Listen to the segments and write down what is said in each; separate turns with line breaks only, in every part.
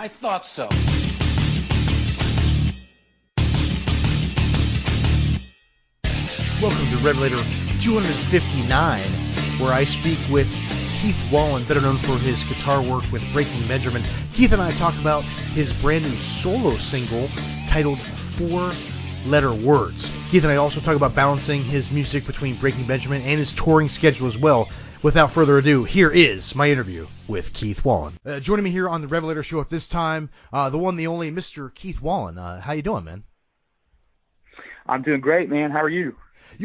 I thought so.
Welcome to Revelator 259, where I speak with Keith Wallen, better known for his guitar work with Breaking Benjamin. Keith and I talk about his brand new solo single titled Four Letter Words. Keith and I also talk about balancing his music between Breaking Benjamin and his touring schedule as well. Without further ado, here is my interview with Keith Wallen. Joining me here on the Revelator Show at this time, the one, the only, Mr. Keith Wallen. How you doing, man?
I'm doing great, man. How are you?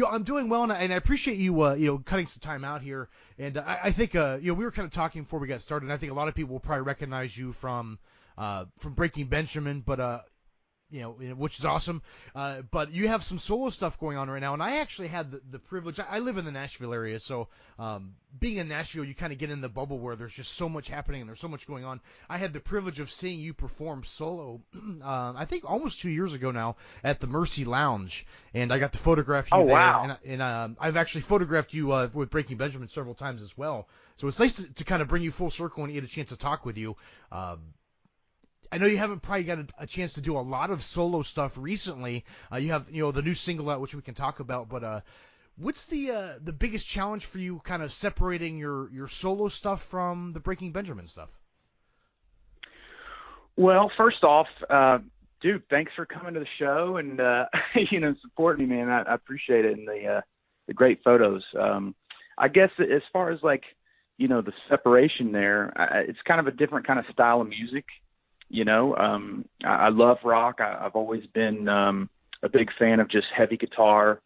I'm doing well, and I appreciate you, cutting some time out here. And I think, we were kind of talking before we got started, and I think a lot of people will probably recognize you from Breaking Benjamin, but which is awesome. But you have some solo stuff going on right now, and I actually had the privilege. I live in the Nashville area, so being in Nashville, you kind of get in the bubble where there's just so much happening and there's so much going on. I had the privilege of seeing you perform solo, I think almost 2 years ago now, at the Mercy Lounge, and I got to photograph you there.
Wow.
And I've actually photographed you with Breaking Benjamin several times as well. So it's nice to kind of bring you full circle and get a chance to talk with you. I know you haven't probably got a chance to do a lot of solo stuff recently. You have, the new single out, which we can talk about. But what's the biggest challenge for you, kind of separating your solo stuff from the Breaking Benjamin stuff?
Well, first off, dude, thanks for coming to the show and supporting me, man. I appreciate it, and the great photos. I guess as far as the separation there, it's kind of a different kind of style of music. I love rock. I've always been a big fan of just heavy guitar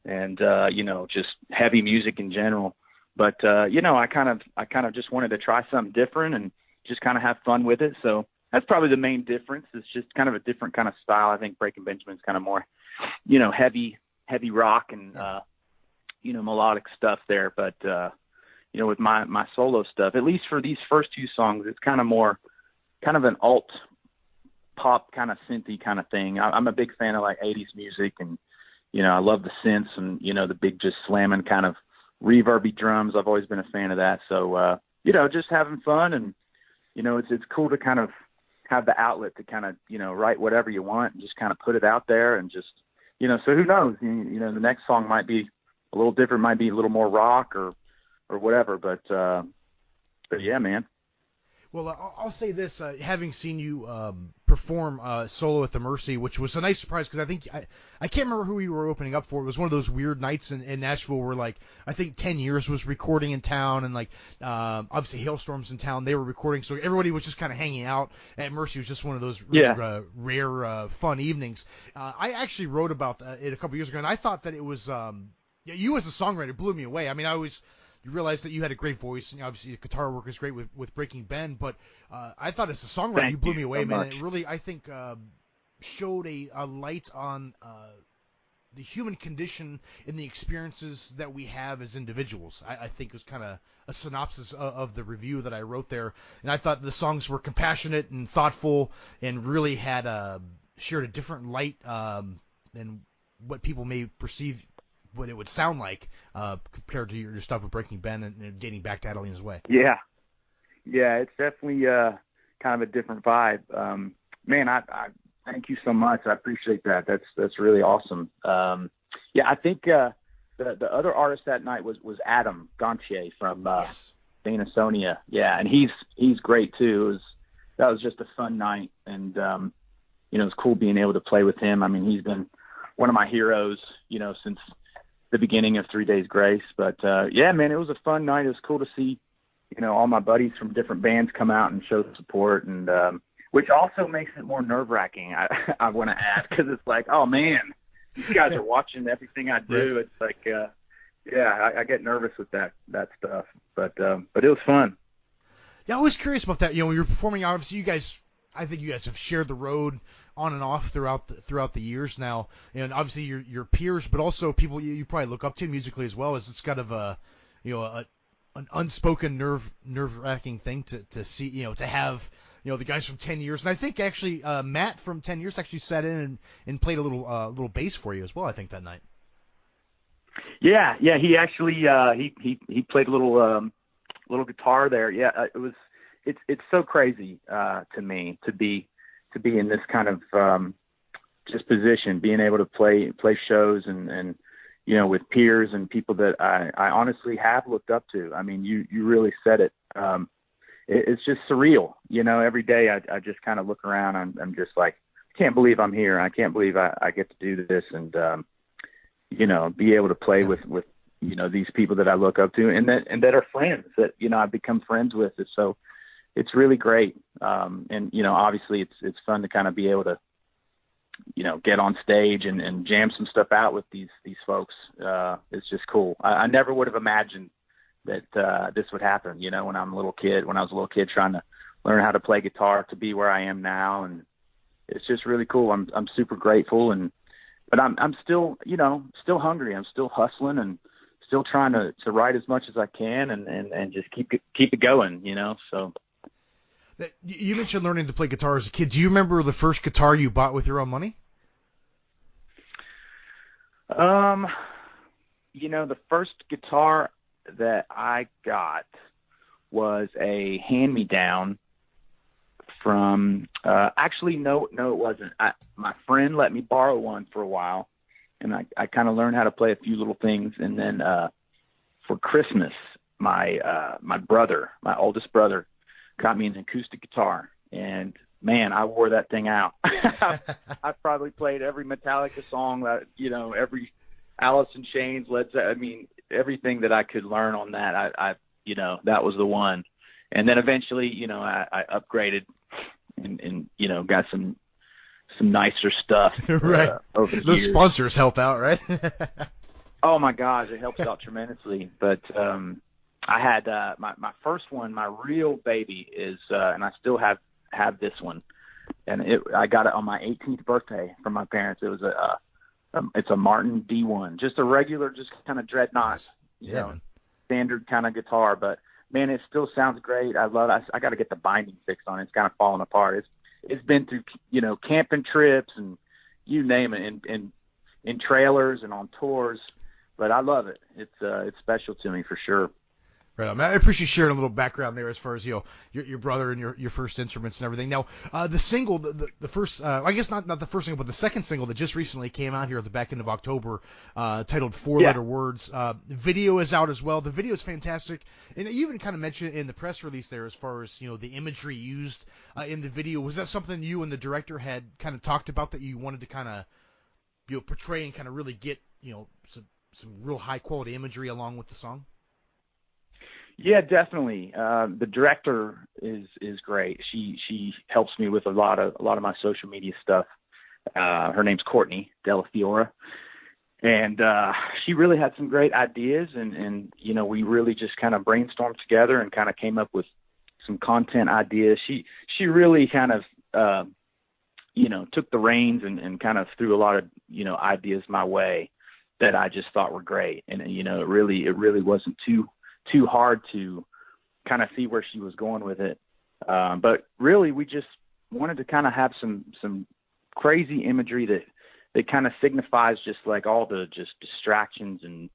and just heavy music in general. But I kind of just wanted to try something different and just kind of have fun with it. So that's probably the main difference. It's just kind of a different kind of style. I think Breaking Benjamin's kind of more, heavy rock and melodic stuff there. But with my solo stuff, at least for these first two songs, it's kind of more kind of an alt pop kind of synthy kind of thing. I'm a big fan of 80s music, and I love the synths and the big just slamming kind of reverby drums. I've always been a fan of that. So just having fun, and it's cool to kind of have the outlet to kind of write whatever you want and just kind of put it out there, and just so who knows, the next song might be a little different, might be a little more rock or whatever, but yeah, man.
Well, I'll say this, having seen you perform solo at the Mercy, which was a nice surprise, because I can't remember who you were opening up for. It was one of those weird nights in Nashville where, I think 10 Years was recording in town, and, obviously Hailstorm's in town. They were recording, so everybody was just kind of hanging out at Mercy. It was just one of those really, rare, fun evenings. I actually wrote about it a couple years ago, and I thought that it was you as a songwriter blew me away. I mean, you realize that you had a great voice, and obviously your guitar work is great with Breaking Ben, but I thought as a songwriter, you blew me away, man. It really, I think, showed a light on the human condition and the experiences that we have as individuals. I think was kind of a synopsis of the review that I wrote there, and I thought the songs were compassionate and thoughtful and really had shared a different light than what people may perceive what it would sound like compared to your stuff with Breaking Ben and dating back to Adeline's Way.
Yeah, it's definitely kind of a different vibe. Man, I thank you so much. I appreciate that. That's really awesome. I think the other artist that night was Adam Gontier from Danasonia. Yeah, and he's great too. That was just a fun night, and it's cool being able to play with him. I mean, he's been one of my heroes, since the beginning of 3 Days Grace. But man, it was a fun night. It was cool to see, all my buddies from different bands come out and show support, and which also makes it more nerve-wracking, I want to add, because it's like, oh man, these guys are watching everything I do. It's like, I get nervous with that stuff, but it was fun.
Yeah, I was curious about that. When you're performing, obviously I think you guys have shared the road on and off throughout the years now, and obviously your peers, but also people you probably look up to musically as well. As it's kind of an unspoken nerve-wracking thing to see, to have the guys from 10 Years, and I think actually Matt from 10 Years actually sat in and played a little bass for you as well, I think, that night.
Yeah, he actually he played a little guitar there. Yeah, it it's so crazy to me to be in this kind of just position, being able to play shows and with peers and people that I honestly have looked up to. I mean, you really said it. It's just surreal. Every day I just kind of look around. I'm just like, can't believe I'm here. I can't believe I get to do this and be able to play with these people that I look up to and that are friends that I've become friends with. So it's really great. And obviously it's fun to kind of be able to get on stage and jam some stuff out with these folks. It's just cool. I never would have imagined that this would happen, when I was a little kid trying to learn how to play guitar to be where I am now. And it's just really cool. I'm super grateful but I'm still, still hungry. I'm still hustling and still trying to write as much as I can and just keep it going, so.
You mentioned learning to play guitar as a kid. Do you remember the first guitar you bought with your own money?
The first guitar that I got was a hand-me-down from, actually, no, it wasn't. My friend let me borrow one for a while, and I kind of learned how to play a few little things. And then for Christmas, my oldest brother, got me an acoustic guitar, and man, I wore that thing out. I probably played every Metallica song that, every Alice in Chains, everything that I could learn on that. I that was the one. And then eventually, I upgraded and got some nicer stuff.
Right.
Over the
Those
years.
Sponsors help out, right?
Oh my gosh, it helps out tremendously. But, I had my first one, my real baby is, and I still have this one, and I got it on my 18th birthday from my parents. It was it's a Martin D1, just a regular, just kind of dreadnought, standard kind of guitar. But man, it still sounds great. I love it. I got to get the binding fixed on it. It's kind of falling apart. It's been through camping trips and you name it, in trailers and on tours. But I love it. It's special to me for sure.
Right on. I appreciate you sharing a little background there as far as your brother and your first instruments and everything. Now, the single, the first, I guess not the first single, but the second single that just recently came out here at the back end of October, titled Four-Letter Words. Video is out as well. The video is fantastic, and you even kind of mentioned it in the press release there as far as the imagery used in the video. Was that something you and the director had kind of talked about that you wanted to kind of portray and kind of really get some real high quality imagery along with the song?
Yeah, definitely. The director is great. She helps me with a lot of my social media stuff. Her name's Courtney Della Fiora, and she really had some great ideas, and we really just kind of brainstormed together and kind of came up with some content ideas. She really kind of took the reins and kind of threw a lot of ideas my way that I just thought were great, and it really wasn't too hard to kind of see where she was going with it. But really, we just wanted to kind of have some crazy imagery that kind of signifies just like all the just distractions and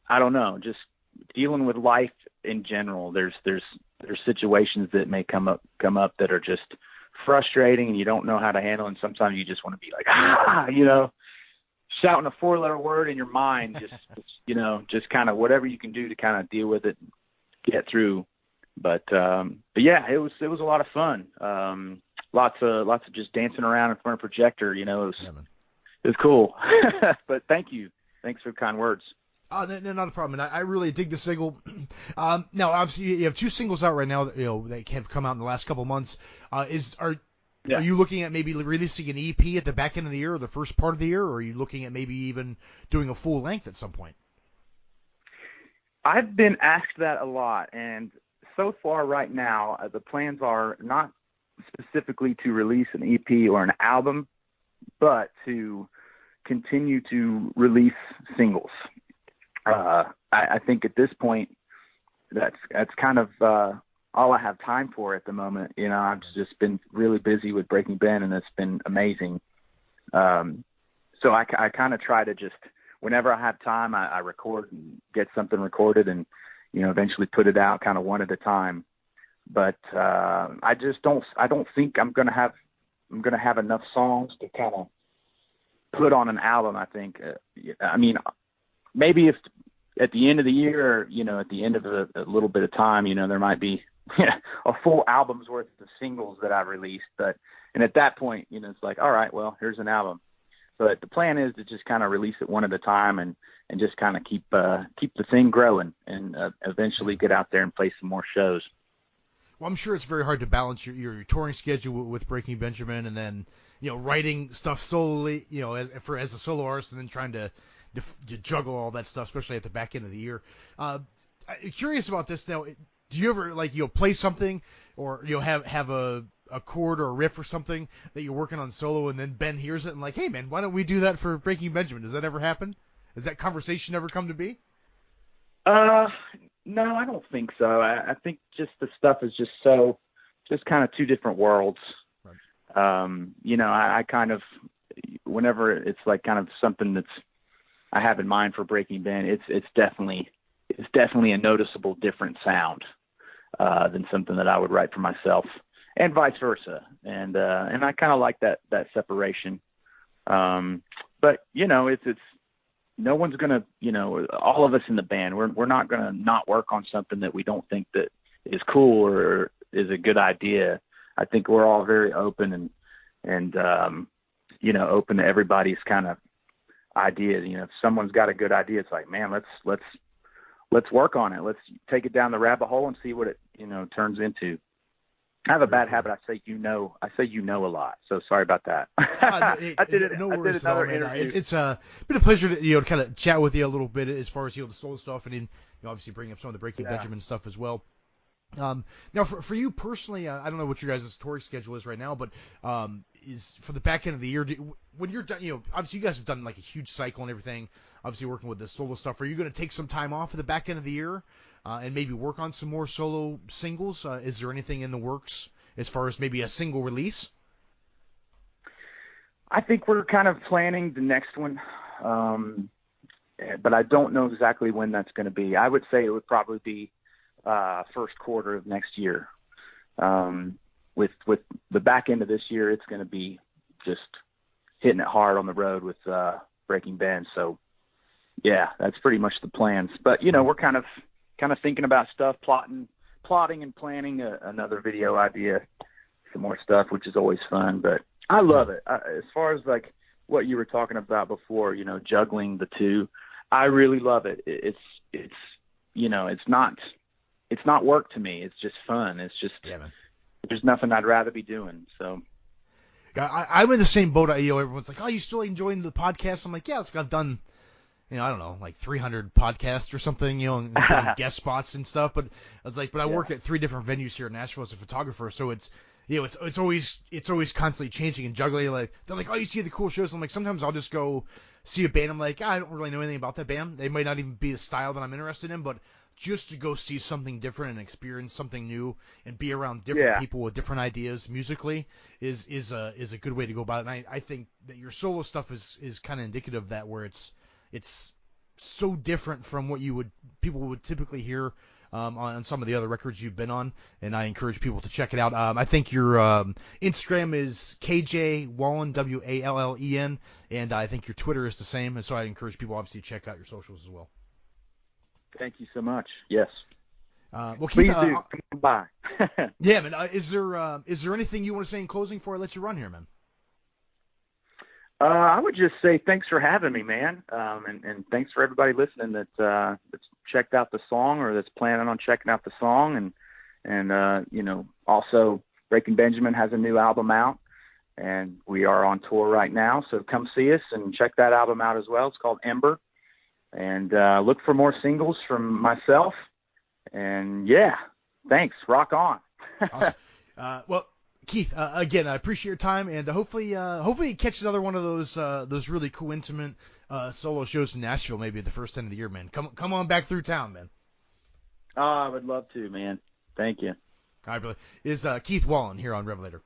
I don't know, just dealing with life in general. There's situations that may come up that are just frustrating and you don't know how to handle, and sometimes you just want to be like, shouting a four-letter word in your mind, just kind of whatever you can do to kind of deal with it, and get through. But yeah, it was a lot of fun. Lots of just dancing around in front of a projector. It was cool. But thank you. Thanks for the kind words.
No, not a problem. And I really dig the single. Now, obviously, you have two singles out right now that that have come out in the last couple months. Are you looking at maybe releasing an EP at the back end of the year or the first part of the year, or are you looking at maybe even doing a full length at some point?
I've been asked that a lot, and so far right now, the plans are not specifically to release an EP or an album, but to continue to release singles. I think at this point, that's kind of all I have time for at the moment. I've just been really busy with Breaking Ben, and it's been amazing. So I kind of try to just, whenever I have time, I record and get something recorded and, eventually put it out kind of one at a time. but I don't think I'm gonna have enough songs to kind of put on an album. I think, I mean, maybe if at the end of the year, at the end of a little bit of time, there might be a full album's worth of singles that I've released. And at that point, it's like, all right, well, here's an album. But the plan is to just kind of release it one at a time and just kind of keep the thing growing and eventually get out there and play some more shows.
Well, I'm sure it's very hard to balance your touring schedule with Breaking Benjamin and then, writing stuff solely, as a solo artist, and then trying to juggle all that stuff, especially at the back end of the year. Curious about this now. Do you ever play something or have a chord or a riff or something that you're working on solo, and then Ben hears it and like, hey man, why don't we do that for Breaking Benjamin? Does that ever happen? Has that conversation ever come to be?
No, I don't think so. I think just the stuff is just kind of two different worlds. Right. I kind of, whenever it's like kind of something that's I have in mind for Breaking Ben, it's definitely a noticeable different sound than something that I would write for myself, and vice versa. And I kind of like that separation. But it's no one's gonna, all of us in the band, we're not gonna not work on something that we don't think that is cool or is a good idea. I think we're all very open and open to everybody's kind of ideas. If someone's got a good idea, it's like, man, let's work on it. Let's take it down the rabbit hole and see what it, turns into. I have a bad habit. I say a lot. So sorry about that. I did another interview.
It's been a pleasure to kind of chat with you a little bit as far as the solo stuff, and then obviously bring up some of the Breaking Benjamin stuff as well. Now for you personally, I don't know what your guys' touring schedule is right now, but is for the back end of the year, when you're done, obviously you guys have done like a huge cycle and everything, obviously working with the solo stuff. Are you going to take some time off at the back end of the year and maybe work on some more solo singles? Is there anything in the works as far as maybe a single release?
I think we're kind of planning the next one, but I don't know exactly when that's going to be. I would say it would probably be first quarter of next year. With the back end of this year, it's going to be just hitting it hard on the road with Breaking Ben. So yeah, that's pretty much the plans. But we're kind of thinking about stuff, plotting and planning another video idea, some more stuff, which is always fun. But I love it. As far as like what you were talking about before, juggling the two, I really love it. It's not work to me. It's just fun. It's just, there's nothing I'd rather be doing. So
I'm in the same boat. Everyone's like, oh, you still enjoying the podcast? I'm like, yeah, I've done, I don't know, like 300 podcasts or something, and guest spots and stuff. But I was like, I work at 3 different venues here in Nashville as a photographer. So it's, it's always constantly changing and juggling. Like, they're like, oh, you see the cool shows. I'm like, sometimes I'll just go see a band. I'm like, I don't really know anything about that band. They might not even be the style that I'm interested in, but just to go see something different and experience something new and be around different people with different ideas musically is a good way to go about it. And I think that your solo stuff is kind of indicative of that, where it's so different from what people would typically hear on some of the other records you've been on, and I encourage people to check it out. I think your Instagram is KJ Wallen, Wallen, and I think your Twitter is the same, and so I encourage people obviously to check out your socials as well.
Thank you so much. Yes.
Well, Keith,
please do. Come by.
Yeah, man. Is there anything you want to say in closing before I let you run here, man?
I would just say thanks for having me, man, and thanks for everybody listening that's checked out the song or that's planning on checking out the song, and also Breaking Benjamin has a new album out, and we are on tour right now, so come see us and check that album out as well. It's called Ember, and look for more singles from myself, and yeah, thanks. Rock on.
Awesome. Well, Keith, again, I appreciate your time, and hopefully you catch another one of those really cool, intimate solo shows in Nashville, maybe at the first end of the year, man. Come on back through town, man.
Oh, I would love to, man. Thank you.
All right, brother. Is Keith Wallen here on Revelator.